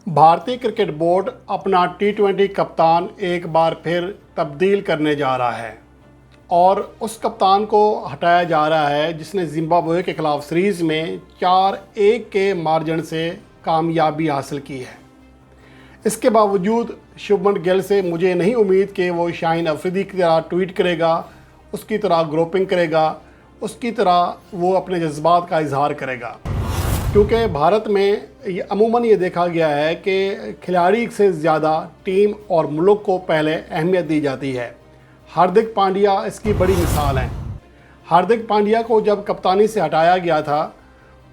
भारतीय cricket board अपना टी20 कप्तान एक बार फिर तब्दील करने जा रहा है और उस कप्तान को हटाया जा रहा है जिसने जिम्बाब्वे के खिलाफ सीरीज़ में 4-1 के मार्जिन से कामयाबी हासिल की है। इसके बावजूद शुभमन गिल से मुझे नहीं उम्मीद कि वो शाहीन अफरीदी की तरह ट्वीट करेगा, उसकी तरह ग्रुपिंग करेगा, उसकी तरह वो अपने जज्बात का इजहार करेगा, क्योंकि भारत में अमूमन ये देखा गया है कि खिलाड़ी से ज़्यादा टीम और मुल्क को पहले अहमियत दी जाती है। हार्दिक पांड्या इसकी बड़ी मिसाल हैं। हार्दिक पांड्या को जब कप्तानी से हटाया गया था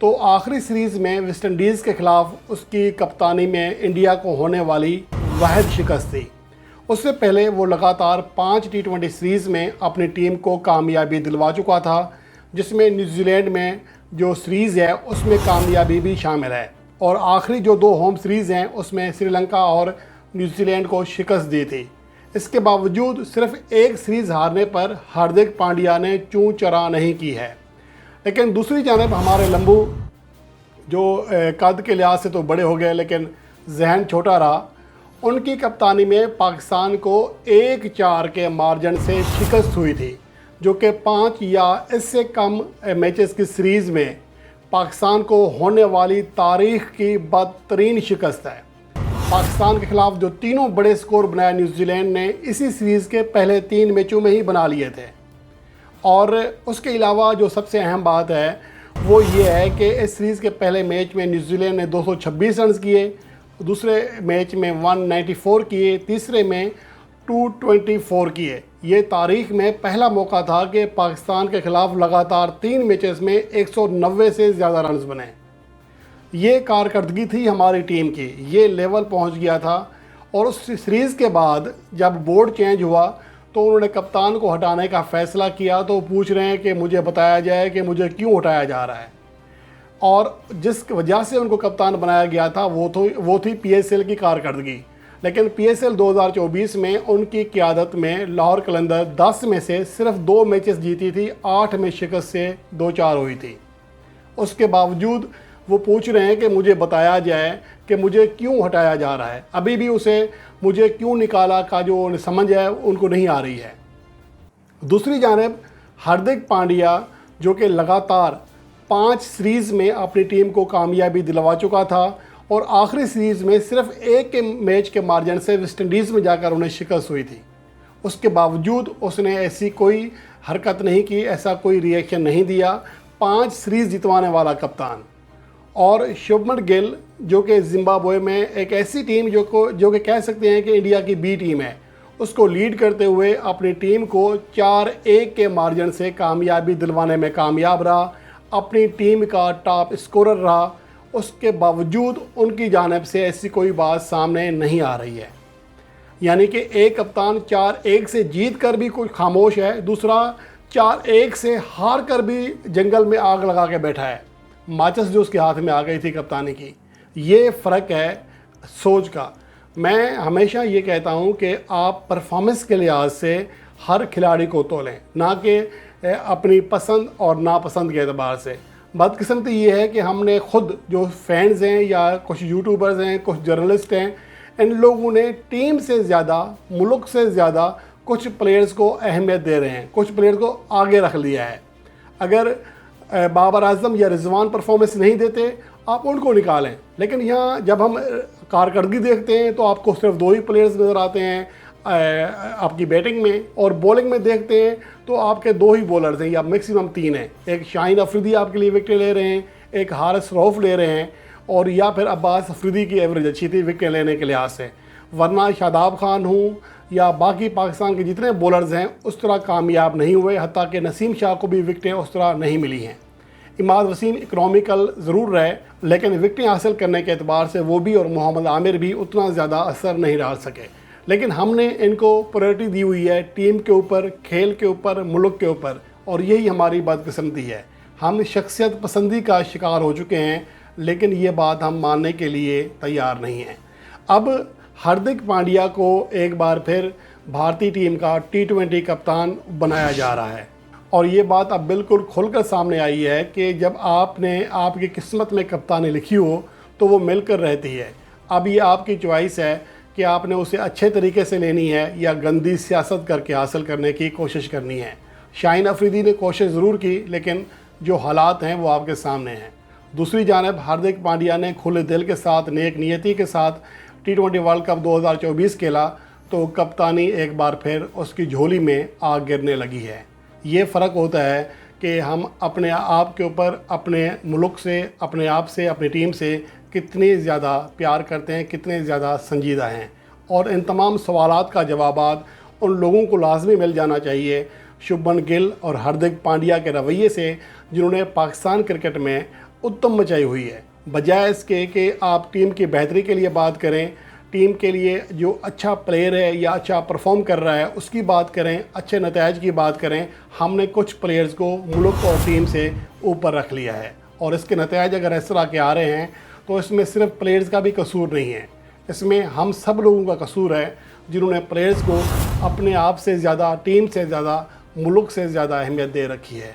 तो आखिरी सीरीज़ में वेस्ट इंडीज़ के ख़िलाफ़ उसकी कप्तानी में इंडिया को होने वाली वाहिद शिकस्त थी। उससे पहले वो लगातार 5 टी20 सीरीज़ में अपनी टीम को कामयाबी दिलवा चुका था, जिसमें न्यूजीलैंड में जो सीरीज़ है उसमें कामयाबी भी शामिल है और आखिरी जो 2 होम सीरीज़ हैं उसमें श्रीलंका और न्यूजीलैंड को शिकस्त दी थी। इसके बावजूद सिर्फ एक सीरीज़ हारने पर हार्दिक पांड्या ने चूं चरा नहीं की है। लेकिन दूसरी जानब हमारे लंबू जो कद के लिहाज से तो बड़े हो गए लेकिन जहन छोटा रहा, उनकी कप्तानी में पाकिस्तान को 1-4 के मार्जिन से शिकस्त हुई थी, जो कि 5 या इससे कम मैचेस की सीरीज़ में पाकिस्तान को होने वाली तारीख़ की बदतरीन शिकस्त है। पाकिस्तान के ख़िलाफ़ जो तीनों बड़े स्कोर बनाए न्यूजीलैंड ने इसी सीरीज़ के पहले 3 मैचों में ही बना लिए थे। और उसके अलावा जो सबसे अहम बात है वो ये है कि इस सीरीज़ के पहले मैच में न्यूजीलैंड ने 226 रन किए, दूसरे मैच में 194 किए, तीसरे में 224 किए। ये तारीख़ में पहला मौका था कि पाकिस्तान के ख़िलाफ़ लगातार 3 मैचेस में 190 से ज़्यादा रन्स बने। ये कारकर्दगी थी हमारी टीम की, ये लेवल पहुंच गया था। और उस सीरीज़ के बाद जब बोर्ड चेंज हुआ तो उन्होंने कप्तान को हटाने का फ़ैसला किया, तो पूछ रहे हैं कि मुझे बताया जाए कि मुझे क्यों हटाया जा रहा है। और जिस वजह से उनको कप्तान बनाया गया था वो थी PSL की कारकर्दगी। लेकिन PSL 2024 में उनकी क़यादत में लाहौर कलंदर 10 में से सिर्फ 2 मैचेस जीती थी, 8 में शिकस्त से 2-4 हुई थी। उसके बावजूद वो पूछ रहे हैं कि मुझे बताया जाए कि मुझे क्यों हटाया जा रहा है। अभी भी उसे मुझे क्यों निकाला का जो समझ है उनको नहीं आ रही है। दूसरी जानब हार्दिक पांड्या जो कि लगातार 5 सीरीज़ में अपनी टीम को कामयाबी दिलवा चुका था और आखिरी सीरीज़ में सिर्फ एक के मैच के मार्जिन से वेस्ट इंडीज़ में जाकर उन्हें शिकस्त हुई थी, उसके बावजूद उसने ऐसी कोई हरकत नहीं की, ऐसा कोई रिएक्शन नहीं दिया। 5 सीरीज़ जितवाने वाला कप्तान। और शुभमन गिल जो कि जिम्बाब्वे में एक ऐसी टीम जो कि कह सकते हैं कि इंडिया की B टीम है, उसको लीड करते हुए अपनी टीम को 4-1 के मार्जिन से कामयाबी दिलवाने में कामयाब रहा, अपनी टीम का टॉप स्कोरर रहा। उसके बावजूद उनकी जानिब से ऐसी कोई बात सामने नहीं आ रही है। यानी कि एक कप्तान 4-1 से जीत कर भी कुछ खामोश है, दूसरा 4-1 से हार कर भी जंगल में आग लगा के बैठा है। माचिस जो उसके हाथ में आ गई थी कप्तानी की। ये फ़र्क है सोच का। मैं हमेशा ये कहता हूँ कि आप परफॉर्मेंस के लिहाज से हर खिलाड़ी को तोलें, ना कि अपनी पसंद और नापसंद के एतबार से। बदकिस्मती ये है कि हमने खुद जो फैंस हैं या कुछ यूट्यूबर्स हैं, कुछ जर्नलिस्ट हैं, इन लोगों ने टीम से ज़्यादा, मुल्क से ज़्यादा कुछ प्लेयर्स को अहमियत दे रहे हैं, कुछ प्लेयर्स को आगे रख लिया है। अगर बाबर आजम या रिजवान परफॉर्मेंस नहीं देते आप उनको निकालें, लेकिन यहाँ जब हम कारकर्दगी देखते हैं तो आपको सिर्फ 2 ही प्लेयर्स नज़र आते हैं आपकी बैटिंग में, और बॉलिंग में देखते हैं तो आपके 2 ही बॉलर्स हैं या मैक्सिमम 3 हैं। एक शाहीन अफरीदी आपके लिए विकेट ले रहे हैं, एक हारिस रऊफ ले रहे हैं, और या फिर अब्बास अफरीदी की एवरेज अच्छी थी विकेट लेने के लिहाज से। वरना शादाब खान हूँ या बाकी पाकिस्तान के जितने बॉलर्स हैं उस तरह कामयाब नहीं हुए, हत्ता कि नसीम शाह को भी विकटें उस तरह नहीं मिली हैं। इमाद वसीम इकनॉमिकल ज़रूर रहे, लेकिन विकटें हासिल करने के एतबार से वो भी और मोहम्मद आमिर भी उतना ज़्यादा असर नहीं डाल सके। लेकिन हमने इनको प्रायोरिटी दी हुई है टीम के ऊपर, खेल के ऊपर, मुल्क के ऊपर, और यही हमारी बदकिस्मती है। हम शख्सियत पसंदी का शिकार हो चुके हैं, लेकिन ये बात हम मानने के लिए तैयार नहीं हैं। अब हार्दिक पांड्या को एक बार फिर भारतीय टीम का टी20 कप्तान बनाया जा रहा है और ये बात अब बिल्कुल खुलकर सामने आई है कि जब आपने आपकी किस्मत में कप्तानी लिखी हो तो वो मिलकर रहती है। अब ये आपकी चॉइस है कि आपने उसे अच्छे तरीके से लेनी है या गंदी सियासत करके हासिल करने की कोशिश करनी है। शाहीन अफरीदी ने कोशिश ज़रूर की, लेकिन जो हालात हैं वो आपके सामने हैं। दूसरी जानब हार्दिक पांड्या ने खुले दिल के साथ, नेक नियति के साथ T20 वर्ल्ड कप 2024 खेला, तो कप्तानी एक बार फिर उसकी झोली में आग गिरने लगी है। ये फ़र्क होता है कि हम अपने आप के ऊपर, अपने मुल्क से, अपने आप से, अपनी टीम से कितने ज़्यादा प्यार करते हैं, कितने ज़्यादा संजीदा हैं। और इन तमाम सवालात का जवाबात उन लोगों को लाजमी मिल जाना चाहिए शुभमन गिल और हार्दिक पांड्या के रवैये से, जिन्होंने पाकिस्तान क्रिकेट में उत्तम मचाई हुई है। बजाय इसके कि आप टीम की बेहतरी के लिए बात करें, टीम के लिए जो अच्छा प्लेयर है या अच्छा परफॉर्म कर रहा है उसकी बात करें, अच्छे नतायज की बात करें, हमने कुछ प्लेयर्स को मुल्क और टीम से ऊपर रख लिया है। और इसके नतायज अगर इस तरह के आ रहे हैं तो इसमें सिर्फ प्लेयर्स का भी कसूर नहीं है, इसमें हम सब लोगों का कसूर है जिन्होंने प्लेयर्स को अपने आप से ज़्यादा, टीम से ज़्यादा, मुल्क से ज़्यादा अहमियत दे रखी है।